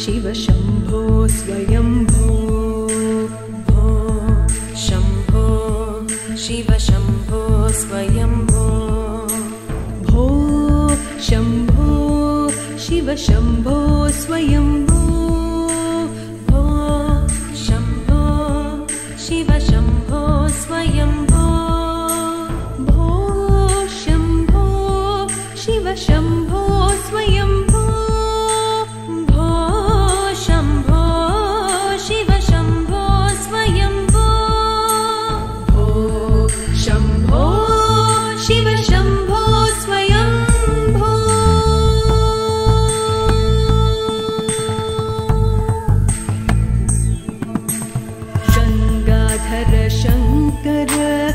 शिव शंभो स्वयंभो भो शंभो शिव शंभो स्वयंभो भो शंभो शिव शंभो स्वयंभो भो शंभो शिव शंभो स्वयंभो भो शंभो शिव शंभो स्वयंभो शंकर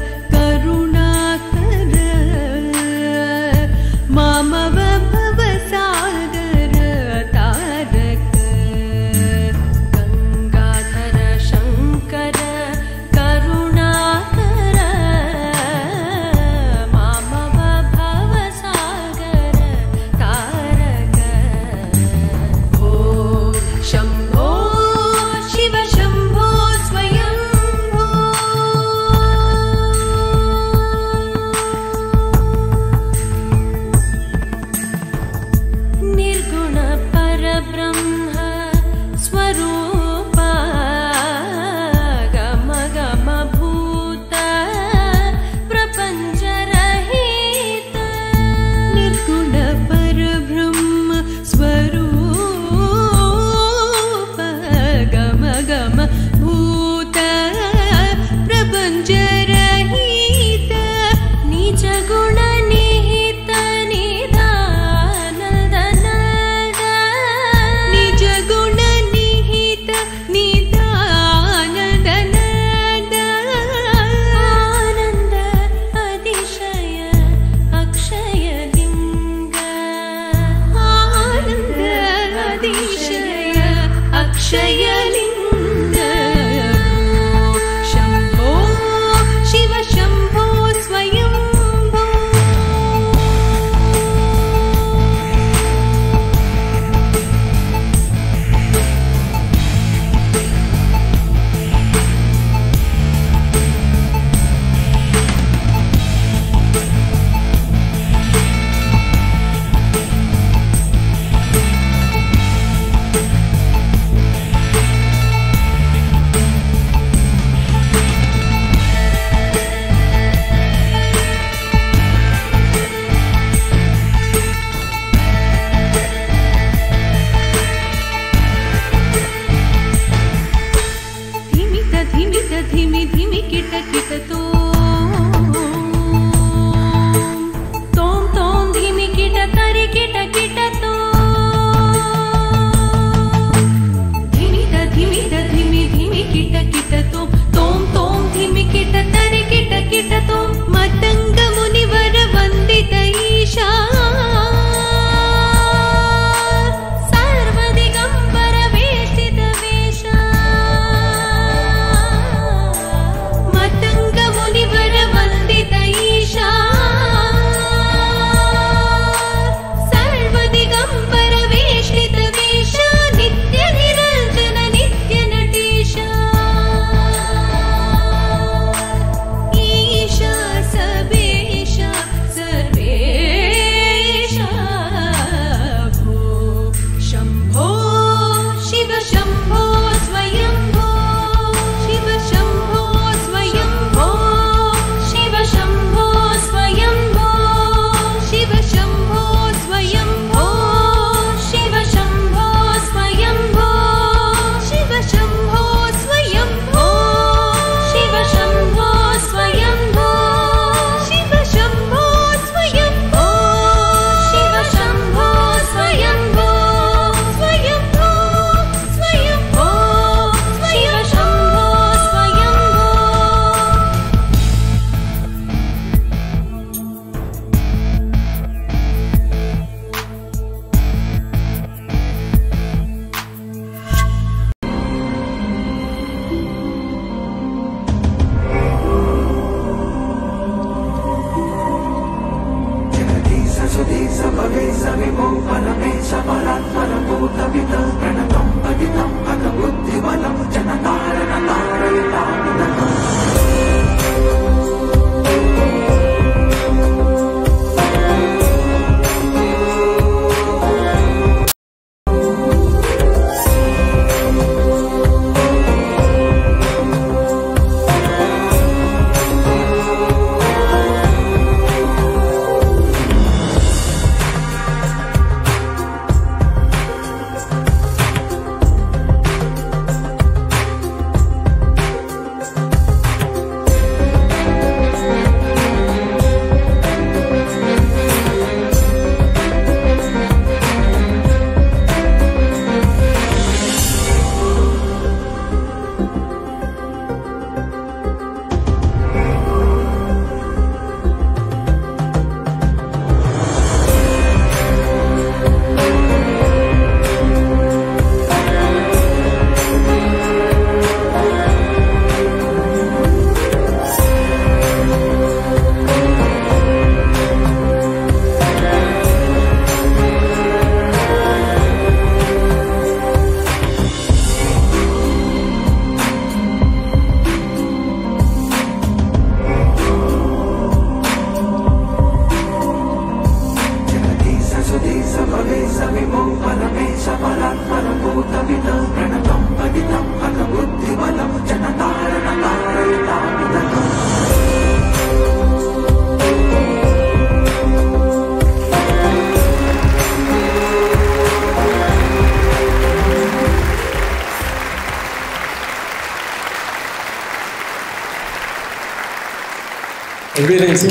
எப்படி இருந்துச்சு?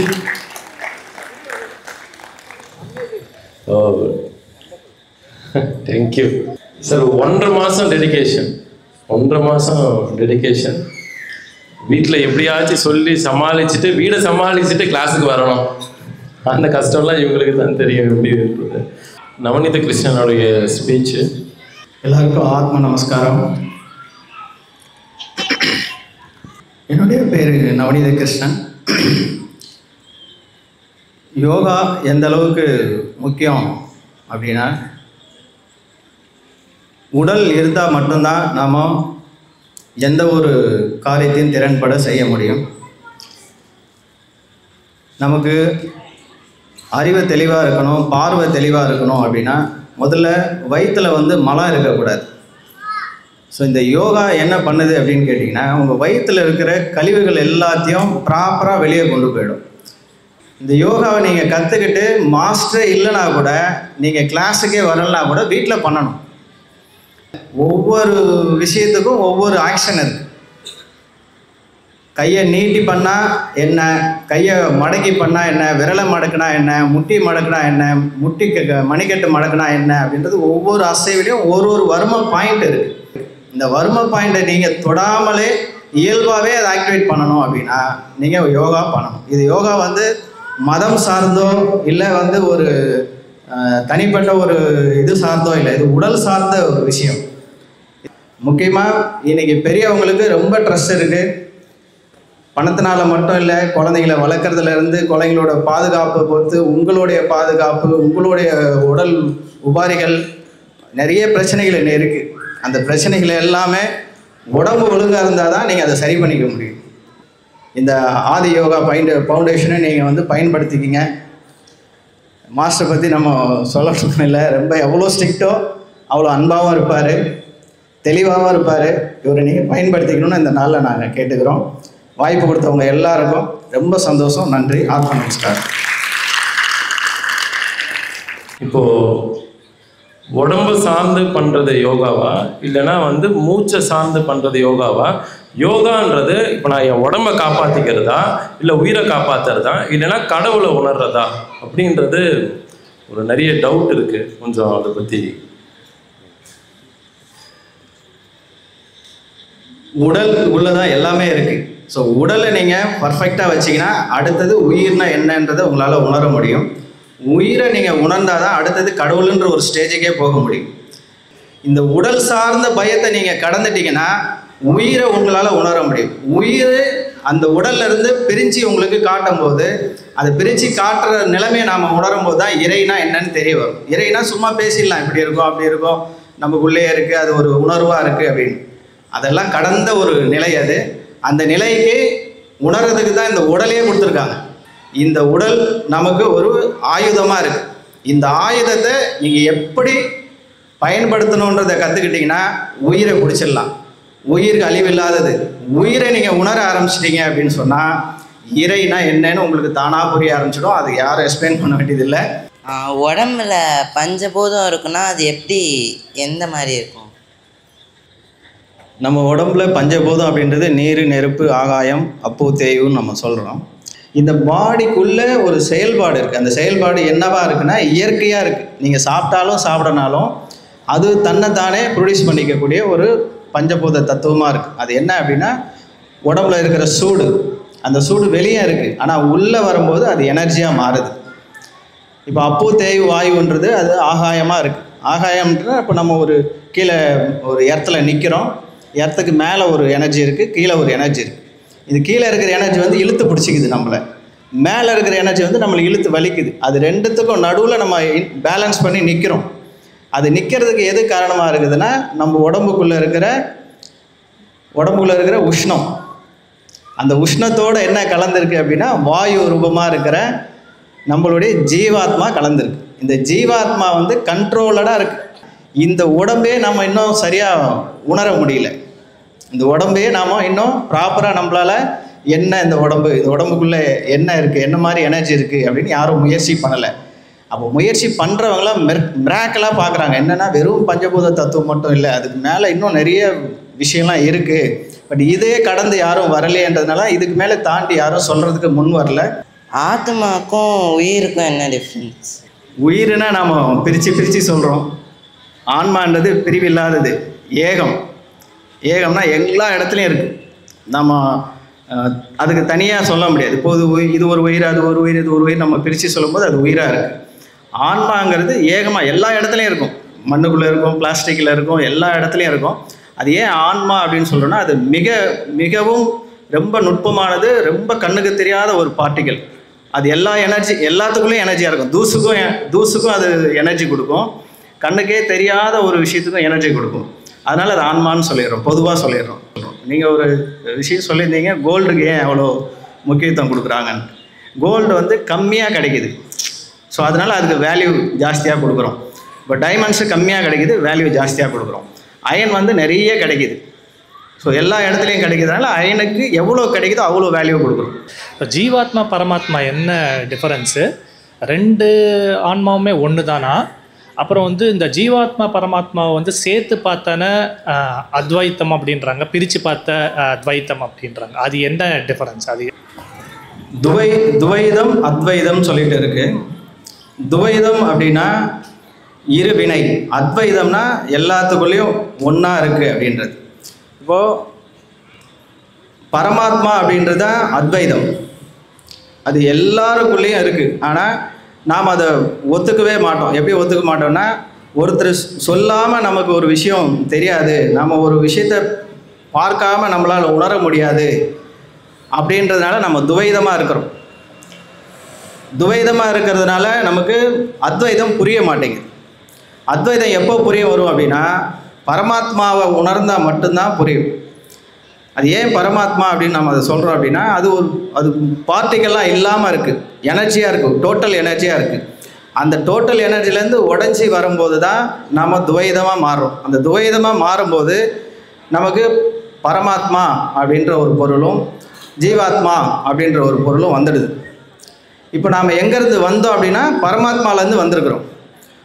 ஓ, தேங்க்யூ சார். 1.5 மாதம் டெடிகேஷன். வீட்டில் எப்படியாச்சும் சொல்லி சமாளிச்சுட்டு வீடை சமாளிச்சுட்டு கிளாஸுக்கு வரணும். அந்த கஷ்டம்லாம் இவங்களுக்கு தான் தெரியும் எப்படி இருக்குது. நவநீத கிருஷ்ணனுடைய ஸ்பீச்சு. எல்லாருக்கும் ஆத்ம நமஸ்காரம். என்னுடைய பேர் நவநீத கிருஷ்ணன். யோகா எந்த அளவுக்கு முக்கியம் அப்படின்னா, உடல் இருந்தால் மட்டும்தான் நாம் எந்த ஒரு காரியத்தையும் திறன்பட செய்ய முடியும். நமக்கு அறிவு தெளிவாக இருக்கணும், பார்வை தெளிவாக இருக்கணும் அப்படின்னா முதல்ல வயிற்றில் மலம் இருக்கக்கூடாது. ஸோ இந்த யோகா என்ன பண்ணுது அப்படின்னு கேட்டிங்கன்னா, உங்கள் வயிற்றில் இருக்கிற கழிவுகள் எல்லாத்தையும் ப்ராப்பராக வெளியே கொண்டு போயிடும். இந்த யோகாவை நீங்கள் கற்றுக்கிட்டு மாஸ்டரே இல்லைனா கூட, நீங்கள் கிளாஸுக்கே வரலனா கூட வீட்டில் பண்ணணும். ஒவ்வொரு விஷயத்துக்கும் ஒவ்வொரு ஆக்ஷன் இருக்குது. கையை நீட்டி பண்ணால் என்ன, கையை மடக்கி பண்ணால் என்ன, விரலை மடக்குனா என்ன, முட்டி மடக்குனா என்ன, முட்டி மணிக்கட்டு மடக்குனா என்ன அப்படின்றது ஒவ்வொரு அசைவிலையும் ஒரு வர்ம பாயிண்ட் இருக்குது. இந்த வர்ம பாயிண்ட்டை நீங்கள் தொடாமலே இயல்பாகவே அதை ஆக்டிவேட் பண்ணணும் அப்படின்னா நீங்கள் யோகா பண்ணணும். இது யோகா மதம் சார்ந்தோ இல்லை ஒரு தனிப்பட்ட ஒரு இது சார்ந்தோ இல்லை, இது உடல் சார்ந்த ஒரு விஷயம். முக்கியமாக இன்றைக்கி பெரியவங்களுக்கு ரொம்ப ட்ரெஸ் இருக்குது. பணத்தினால மட்டும் இல்லை, குழந்தைங்களை வளர்க்குறதுலேருந்து குழந்தைங்களோட பாதுகாப்பை பொறுத்து உங்களுடைய பாதுகாப்பு, உங்களுடைய உடல் உபாரிகள், நிறைய பிரச்சனைகள் என்ன இருக்குது. அந்த பிரச்சனைகள் எல்லாமே உடம்பு ஒழுங்காக இருந்தால் தான் நீங்கள் அதை சரி பண்ணிக்க முடியும். இந்த ஆதி யோகா ஃபவுண்டேஷனை நீங்கள் பயன்படுத்திக்கிங்க. மாஸ்டரை பற்றி நம்ம சொல்லணும் இல்லை, ரொம்ப எவ்வளோ ஸ்ட்ரிக்டோ அவ்வளோ அன்பாகவும் இருப்பார், தெளிவாகவும் இருப்பார். இவரை நீங்கள் பயன்படுத்திக்கணும்னு இந்த நாளில் நாங்கள் கேட்டுக்கிறோம். வாய்ப்பு கொடுத்தவங்க எல்லாருக்கும் ரொம்ப சந்தோஷம். நன்றி. ஆத்ம நமஸ்காரம். இப்போது உடம்பு சார்ந்து பண்ணுறது யோகாவா, இல்லைன்னா மூச்சை சார்ந்து பண்ணுறது யோகாவா? யோகான்றது இப்போ நான் என் உடம்பை காப்பாற்றிக்கிறதா, இல்லை உயிரை காப்பாற்றுறதா, இல்லைன்னா கடவுளை உணர்றதா அப்படின்றது ஒரு நிறைய டவுட் இருக்குது. கொஞ்சம் அதை பற்றி. உடல் உள்ளதான் எல்லாமே இருக்குது. ஸோ உடலை நீங்கள் பர்ஃபெக்டாக வச்சிங்கன்னா அடுத்தது உயிர்னா என்னன்றதை உங்களால் உணர முடியும். உயிரை நீங்கள் உணர்ந்தால் தான் அடுத்தது கடவுளுன்ற ஒரு ஸ்டேஜுக்கே போக முடியும். இந்த உடல் சார்ந்த பயத்தை நீங்கள் கடந்துட்டிங்கன்னா உயிரை உங்களால் உணர முடியும். உயிர் அந்த உடல்லேருந்து பிரித்து உங்களுக்கு காட்டும் போது, அதை பிரித்து காட்டுற நிலைமையை நாம் உணரும் போது தான் இறைனா என்னன்னு தெரிய வரும். இறைனா சும்மா பேசிடலாம், இப்படி இருக்கும் அப்படி இருக்கும், நமக்குள்ளேயே இருக்குது, அது ஒரு உணர்வாக இருக்குது அப்படின்னு. அதெல்லாம் கடந்த ஒரு நிலை. அது அந்த நிலைக்கு உணர்றதுக்கு தான் இந்த உடலையே கொடுத்துருக்காங்க. இந்த உடல் நமக்கு ஒரு ஆயுதமாக இருக்குது. இந்த ஆயுதத்தை நீங்கள் எப்படி பயன்படுத்தணுன்றதை கற்றுக்கிட்டிங்கன்னா உயிரை பிடிச்சிடலாம். உயிருக்கு அழிவில்லாதது. உயிரை நீங்கள் உணர ஆரம்பிச்சிட்டிங்க அப்படின்னு சொன்னால் இறைனா என்னன்னு உங்களுக்கு தானாக புரிய ஆரம்பிச்சிடும். அது யாரும் எக்ஸ்பிளைன் பண்ண வேண்டியதில்லை. உடம்புல பஞ்சபூதம் இருக்குன்னா அது எப்படி, எந்த மாதிரி இருக்கும்? நம்ம உடம்புல பஞ்சபூதம் அப்படின்றது நீர், நெருப்பு, ஆகாயம், அப்பு, தேய்வுன்னு நம்ம சொல்கிறோம். இந்த பாடிக்குள்ளே ஒரு செயல்பாடு இருக்குது. அந்த செயல்பாடு என்னவா இருக்குன்னா இயற்கையாக இருக்குது. நீங்கள் சாப்பிட்டாலும் சாப்பிடனாலும் அது தன்னைத்தானே ப்ரொடியூஸ் பண்ணிக்கக்கூடிய ஒரு பஞ்சபூத தத்துவமாக இருக்குது. அது என்ன அப்படின்னா உடம்புல இருக்கிற சூடு, அந்த சூடு வெளியே இருக்குது, ஆனால் உள்ளே வரும்போது அது எனர்ஜியாக மாறுது. இப்போ அப்பு, தேய்வு, வாயுன்றது அது ஆகாயமாக இருக்குது. ஆகாயம்ன்ற இப்போ நம்ம ஒரு கீழே ஒரு இடத்துல நிற்கிறோம், இடத்துக்கு மேலே ஒரு எனர்ஜி இருக்குது, கீழே ஒரு எனர்ஜி இருக்குது. இது கீழே இருக்கிற எனர்ஜி இழுத்து பிடிச்சிக்குது நம்மளை, மேலே இருக்கிற எனர்ஜி நம்மளை இழுத்து வலிக்குது. அது ரெண்டுத்துக்கும் நடுவில் நம்ம பேலன்ஸ் பண்ணி நிற்கிறோம். அது நிற்கிறதுக்கு எது காரணமாக இருக்குதுன்னா நம்ம உடம்புக்குள்ளே இருக்கிற உஷ்ணம். அந்த உஷ்ணத்தோடு என்ன கலந்துருக்கு அப்படின்னா வாயு ரூபமாக இருக்கிற நம்மளுடைய ஜீவாத்மா கலந்துருக்கு. இந்த ஜீவாத்மா கண்ட்ரோலடாக இருக்குது. இந்த உடம்பே நம்ம இன்னும் சரியாக உணர முடியல. இந்த உடம்பே நாம் இன்னும் ப்ராப்பராக நம்மளால் என்ன இந்த உடம்புக்குள்ளே என்ன இருக்குது, என்ன மாதிரி எனர்ஜி இருக்குது அப்படின்னு யாரும் முயற்சி பண்ணலை. அப்போ முயற்சி பண்ணுறவங்களாம் மிராக்கலாக பார்க்குறாங்க. என்னென்னா வெறும் பஞ்சபூத தத்துவம் மட்டும் இல்லை, அதுக்கு மேலே இன்னும் நிறைய விஷயம்லாம் இருக்குது. பட் இதே கடந்து யாரும் வரலையன்றதுனால இதுக்கு மேலே தாண்டி யாரும் சொல்கிறதுக்கு முன் வரல. ஆத்மாக்கும் உயிருக்கும் என்ன டிஃப்ரென்ஸ்? உயிர்னா நாம் பிரித்து சொல்கிறோம். ஆன்மான்றது பிரிவில்லாதது, ஏகம். ஏகம்னா எல்லா இடத்துலையும் இருக்குது. நம்ம அதுக்கு தனியாக சொல்ல முடியாது. இப்போது இது ஒரு உயிர், அது ஒரு உயிர், இது ஒரு உயிர் நம்ம பிரித்து சொல்லும்போது அது உயிராக இருக்குது. ஆன்மாங்கிறது ஏகமாக எல்லா இடத்துலையும் இருக்கும். மண்ணுக்குள்ளே இருக்கும், பிளாஸ்டிக்கில் இருக்கும், எல்லா இடத்துலையும் இருக்கும். அது ஏன் ஆன்மா அப்படின்னு சொல்கிறோன்னா, அது மிகவும் ரொம்ப நுட்பமானது, ரொம்ப கண்ணுக்கு தெரியாத ஒரு பார்ட்டிக்கல். அது எல்லா எல்லாத்துக்குள்ளேயும் எனர்ஜியாக இருக்கும். தூசுக்கும் அது எனர்ஜி கொடுக்கும், கண்ணுக்கே தெரியாத ஒரு விஷயத்துக்கும் எனர்ஜி கொடுக்கும். அதனால் அது ஆன்மான்னு சொல்லிடுறோம், பொதுவாக சொல்லிடுறோம். நீங்கள் ஒரு விஷயம் சொல்லியிருந்தீங்க, கோல்டுக்கு ஏன் அவ்வளோ முக்கியத்துவம் கொடுக்குறாங்கன்னு. கோல்டு வந்து கம்மியாக கிடைக்கிது, ஸோ அதனால் அதுக்கு வேல்யூ ஜாஸ்தியாக கொடுக்குறோம். இப்போ டைமண்ட்ஸு கம்மியாக கிடைக்கிது, வேல்யூ ஜாஸ்தியாக கொடுக்குறோம். அயன் வந்து நிறைய கிடைக்கிது, ஸோ எல்லா இடத்துலையும் கிடைக்கிறதுனால அயனுக்கு எவ்வளோ கிடைக்குதோ அவ்வளோ வேல்யூ கொடுக்குறோம். இப்போ ஜீவாத்மா பரமாத்மா என்ன டிஃபரன்ஸு? ரெண்டு ஆன்மாவுமே ஒன்று தானா? அப்புறம் வந்து இந்த ஜீவாத்மா பரமாத்மாவை வந்து சேர்த்து பார்த்தான அத்வைத்தம் அப்படின்றாங்க, பிரித்து பார்த்த அத்வைத்தம் அப்படின்றாங்க. அது என்ன டிஃபரன்ஸ்? அது துவைதம் அத்வைதம் சொல்லிட்டு இருக்கு. துவைதம் அப்படின்னா இருவினை, அத்வைதம்னா எல்லாத்துக்குள்ளேயும் ஒன்றா இருக்குது அப்படின்றது. இப்போது பரமாத்மா அப்படின்றது தான் அத்வைதம், அது எல்லாருக்குள்ளேயும் இருக்குது. ஆனால் நாம் அதை ஒத்துக்கவே மாட்டோம். எப்படி ஒத்துக்க மாட்டோம்னா, ஒருத்தர் சொல்லாமல் நமக்கு ஒரு விஷயம் தெரியாது, நம்ம ஒரு விஷயத்தை பார்க்காம நம்மளால் உணர முடியாது அப்படின்றதுனால நம்ம துவைதமாக இருக்கிறோம். துவைதமாக இருக்கிறதுனால நமக்கு அத்வைதம் புரிய மாட்டேங்குது. அத்வைதம் எப்போ புரிய வரும் அப்படின்னா, பரமாத்மாவை உணர்ந்தால் மட்டும்தான் புரியும். அது ஏன் பரமாத்மா அப்படின்னு நம்ம அதை சொல்கிறோம் அப்படின்னா, அது பார்ட்டிக்கெல்லாம் இல்லாமல் இருக்குது, எனர்ஜியாக இருக்குது, டோட்டல் எனர்ஜியாக இருக்குது. அந்த டோட்டல் எனர்ஜிலேருந்து உடஞ்சி வரும்போது தான் நம்ம துவைதமாக மாறுறோம். அந்த துவைதமாக மாறும்போது நமக்கு பரமாத்மா அப்படின்ற ஒரு பொருளும் ஜீவாத்மா அப்படின்ற ஒரு பொருளும் வந்துடுது. இப்போ நாம் எங்கேருந்து வந்தோம் அப்படின்னா, பரமாத்மாலேருந்து வந்திருக்கிறோம்.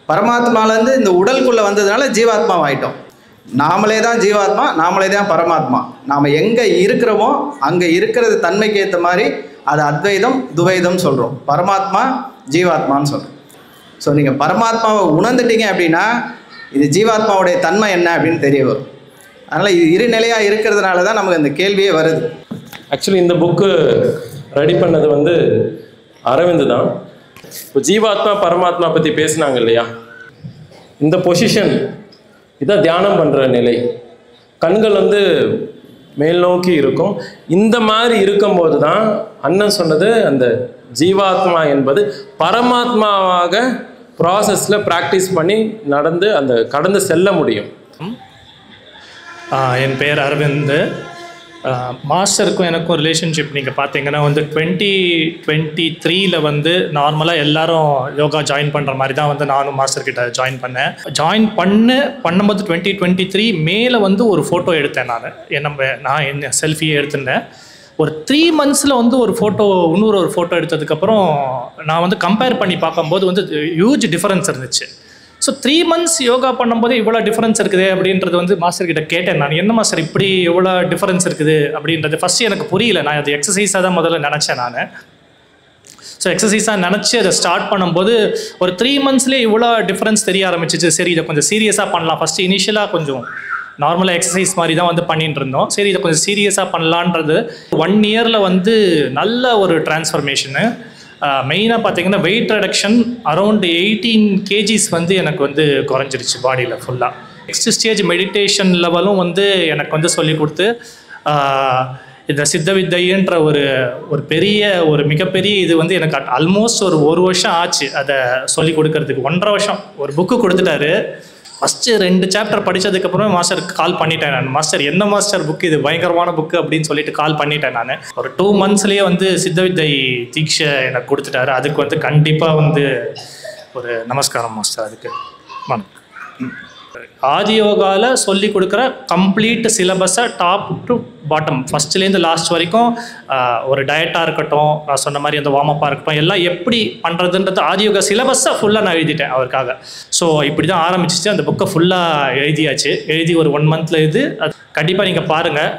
பரமாத்மாலேருந்து இந்த உடலுக்குள்ளே வந்ததுனால ஜீவாத்மாவாயிட்டோம். நாமளே தான் ஜீவாத்மா, நாமளே தான் பரமாத்மா. நாம் எங்கே இருக்கிறோமோ அங்கே இருக்கிறது தன்மைக்கு ஏற்ற மாதிரி அது அத்வைதம் துவைதம் சொல்கிறோம், பரமாத்மா ஜீவாத்மான்னு சொல்கிறோம். ஸோ நீங்கள் பரமாத்மாவை உணர்ந்துட்டீங்க அப்படின்னா இது ஜீவாத்மாவுடைய தன்மை என்ன அப்படின்னு தெரிய வரும். அதனால் இது இருநிலையாக இருக்கிறதுனால தான் நமக்கு இந்த கேள்வியே வருது. ஆக்சுவலி இந்த புக்கு ரெடி பண்ணது வந்து அரவிந்த் தான். இப்போ ஜீவாத்மா பரமாத்மா பற்றி பேசினாங்க இல்லையா, இந்த பொசிஷன் இதான் தியானம் பண்ணுற நிலை. கண்கள் வந்து மேல் நோக்கி இருக்கும். இந்த மாதிரி இருக்கும்போது தான் அண்ணன் சொன்னது, அந்த ஜீவாத்மா என்பது பரமாத்மாவாக ப்ராசஸில் ப்ராக்டிஸ் பண்ணி நடந்து அந்த கடந்து செல்ல முடியும். என் பேர் அரவிந்த். மாஸ்டருக்கும் எனக்கும் ரிலேஷன்ஷிப் நீங்கள் பார்த்தீங்கன்னா வந்து 2023 வந்து நார்மலாக எல்லாரும் யோகா ஜாயின் பண்ணுற மாதிரி தான் வந்து நானும் மாஸ்டர்கிட்ட ஜாயின் பண்ணேன். பண்ணும்போது 2023 மேலே வந்து ஒரு ஃபோட்டோ எடுத்தேன். நான் என்ன செல்ஃபியே எடுத்திருந்தேன். ஒரு 3 monthஸில் வந்து ஒரு ஃபோட்டோ, இன்னொரு ஃபோட்டோ எடுத்ததுக்கப்புறம் நான் வந்து கம்பேர் பண்ணி பார்க்கும்போது வந்து ஹியூஜ் டிஃபரன்ஸ் இருந்துச்சு. ஸோ 3 months யோகா பண்ணும்போது இவ்வளோ டிஃபரன்ஸ் இருக்குது அப்படின்றது வந்து மாஸ்டர்கிட்ட கேட்டேன். நான் என்ன மாஸ்டர் இப்படி எவ்வளோ டிஃபரன்ஸ் இருக்குது அப்படின்றது ஃபஸ்ட்டு எனக்கு புரியல. நான் அது எக்ஸசைஸாக தான் முதல்ல நினச்சேன் நான். ஸோ எக்ஸசைஸாக நினச்சி அதை ஸ்டார்ட் பண்ணும்போது ஒரு 3 monthsலேயே இவ்வளோ டிஃபரன்ஸ் தெரிய ஆரம்பிச்சிச்சு. சரி, இதை கொஞ்சம் சீரியஸாக பண்ணலாம். ஃபஸ்ட்டு இனிஷியலாக கொஞ்சம் நார்மலாக எக்ஸசைஸ் மாதிரி தான் வந்து பண்ணிட்டு இருந்தோம். சரி, இதை கொஞ்சம் சீரியஸாக பண்ணலான்றது 1 yearல வந்து நல்ல ஒரு டிரான்ஸ்ஃபர்மேஷனு. மெயினாக பார்த்தீங்கன்னா வெயிட் ரிடக்ஷன் அரௌண்ட் 18 kgs வந்து எனக்கு வந்து குறைஞ்சிருச்சு பாடியில் ஃபுல்லாக. நெக்ஸ்ட் ஸ்டேஜ் மெடிடேஷன் லெவலும் வந்து எனக்கு வந்து சொல்லி கொடுத்து இந்த சித்த வித்தைன்ற ஒரு மிகப்பெரிய இது வந்து எனக்கு ஆல்மோஸ்ட் ஒரு வருஷம் ஆச்சு அதை சொல்லி கொடுக்கறதுக்கு. 1.5 வருஷம். ஒரு புக்கு கொடுத்துட்டாரு. ஃபஸ்ட்டு 2 chapter படித்ததுக்கப்புறம் மாஸ்டருக்கு கால் பண்ணிட்டேன் நான். மாஸ்டர் என்ன மாஸ்டர் புக்கு இது, பயங்கரமான புக்கு அப்படின்னு சொல்லிட்டு கால் பண்ணிட்டேன் நான். ஒரு 2 monthsலேயே வந்து சித்தவித்தை தீட்சை எனக்கு கொடுத்துட்டாரு. அதுக்கு வந்து கண்டிப்பாக வந்து ஒரு நமஸ்காரம் மாஸ்டர். அதுக்கு ஆதி யோகாவில் சொல்லி கொடுக்குற கம்ப்ளீட் சிலபஸை டாப் டு பாட்டம் ஃபஸ்ட்லேருந்து லாஸ்ட் வரைக்கும் ஒரு டயட்டாக இருக்கட்டும், நான் சொன்ன மாதிரி அந்த வார்மப்பாக இருக்கட்டும், எல்லாம் எப்படி பண்ணுறதுன்றது ஆதி யோகா சிலபஸை ஃபுல்லாக நான் எழுதிட்டேன் அவருக்காக. ஸோ இப்படி தான் ஆரம்பிச்சிச்சு. அந்த புக்கை ஃபுல்லாக எழுதியாச்சு. எழுதி ஒரு 1 monthல இது கண்டிப்பாக நீங்கள் பாருங்கள்.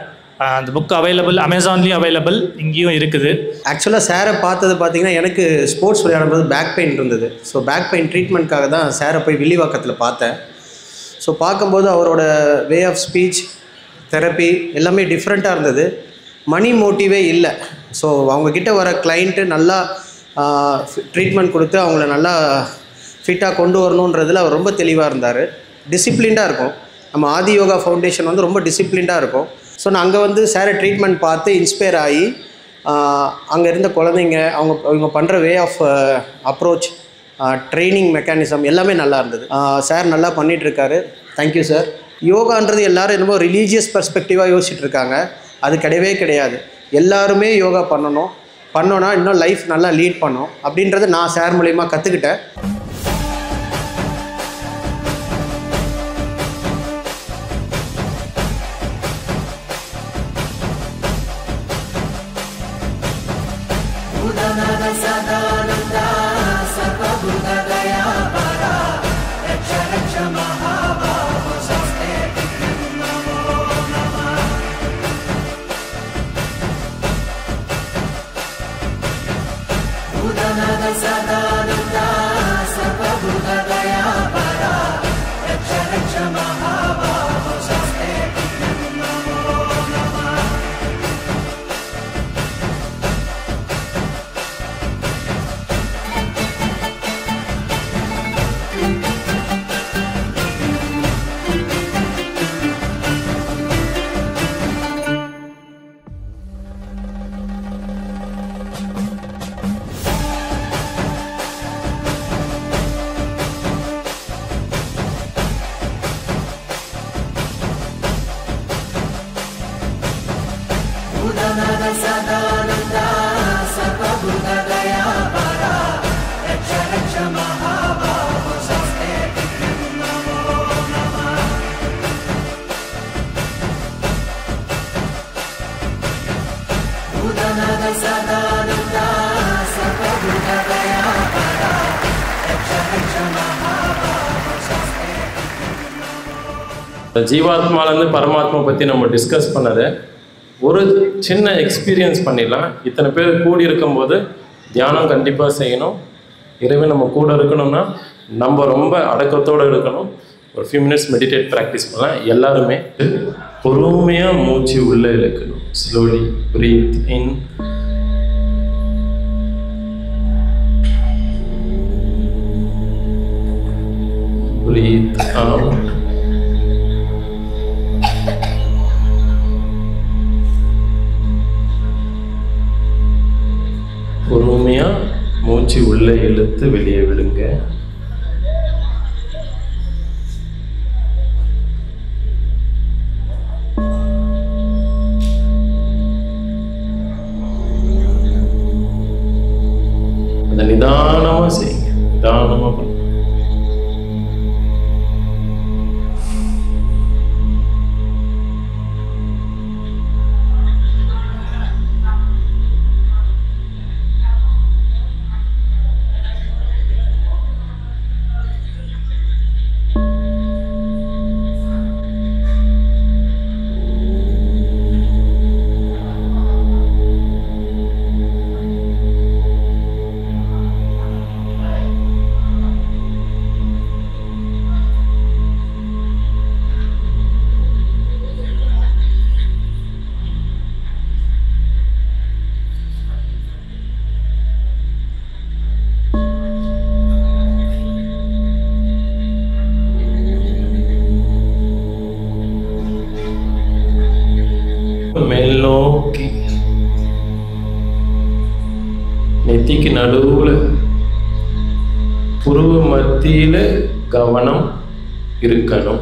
அந்த புக் அவைலபிள், அமேசான்லேயும் அவைலபிள், இங்கேயும் இருக்குது. ஆக்சுவலாக சாரை பார்த்தது பார்த்தீங்கன்னா எனக்கு ஸ்போர்ட்ஸ் விளையாடும்போது பேக் பெயின் இருந்தது. ஸோ பேக் பெயின் ட்ரீட்மெண்ட்காக தான் சாரை போய் வில்லிவாக்கத்தில் பார்த்தேன். ஸோ பார்க்கும்போது அவரோட வே ஆஃப் ஸ்பீச், தெரப்பி எல்லாமே டிஃப்ரெண்ட்டாக இருந்தது. மணி மோட்டிவே இல்லை. ஸோ அவங்கக்கிட்ட வர கிளைண்ட்டு நல்லா ட்ரீட்மெண்ட் கொடுத்து அவங்கள நல்லா ஃபிட்டாக கொண்டு வரணுன்றதில் அவர் ரொம்ப தெளிவாக இருந்தார். டிசிப்ளின்டாக இருக்கும். நம்ம ஆதி யோகா ஃபவுண்டேஷன் வந்து ரொம்ப டிசிப்ளின்டாக இருக்கும். ஸோ நான் அங்கே வந்து சாரை ட்ரீட்மெண்ட் பார்த்து இன்ஸ்பயர் ஆகி அங்கே இருந்த குழந்தைங்க அவங்க பண்ணுற way of approach, training mechanism எல்லாமே நல்லா இருந்தது. சார் நல்லா பண்ணிகிட்ருக்காரு. Thank you sir. யோகான்றது எல்லோரும் என்னமோ ரிலீஜியஸ் பெர்ஸ்பெக்டிவாக யோசிச்சுட்டு இருக்காங்க. அது கிடையவே கிடையாது. எல்லாருமே யோகா பண்ணோன்னா இன்னும் லைஃப் நல்லா லீட் பண்ணோம் அப்படின்றத நான் சார் மூலயமா கற்றுக்கிட்டேன். ஜீவாத்மாலேருந்து பரமாத்மா பற்றி நம்ம டிஸ்கஸ் பண்ணதை ஒரு சின்ன எக்ஸ்பீரியன்ஸ் பண்ணிடலாம். இத்தனை பேர் கூடி இருக்கும்போது தியானம் கண்டிப்பாக செய்யணும். இறைவன் நம்ம கூட இருக்கணும்னா நம்ம ரொம்ப அடக்கத்தோடு இருக்கணும். ஒரு ஃபியூ மினிட்ஸ் மெடிடேட் ப்ராக்டிஸ் பண்ணலாம். எல்லாருமே பொறுமையாக மூச்சு உள்ளே இழுக்கணும். ஸ்லோலி பிரீத் இன், பிரீத் அவுட். பொறுமையாக மூச்சு உள்ளே இழுத்து வெளியே விடுங்க. அதை நிதானமாக செய்யுங்க. நிதானமாக பண்ணுங்க. மேல் நோக்கி நெத்திக்கு நடுவுல புருவ மத்தியில கவனம் இருக்கணும்.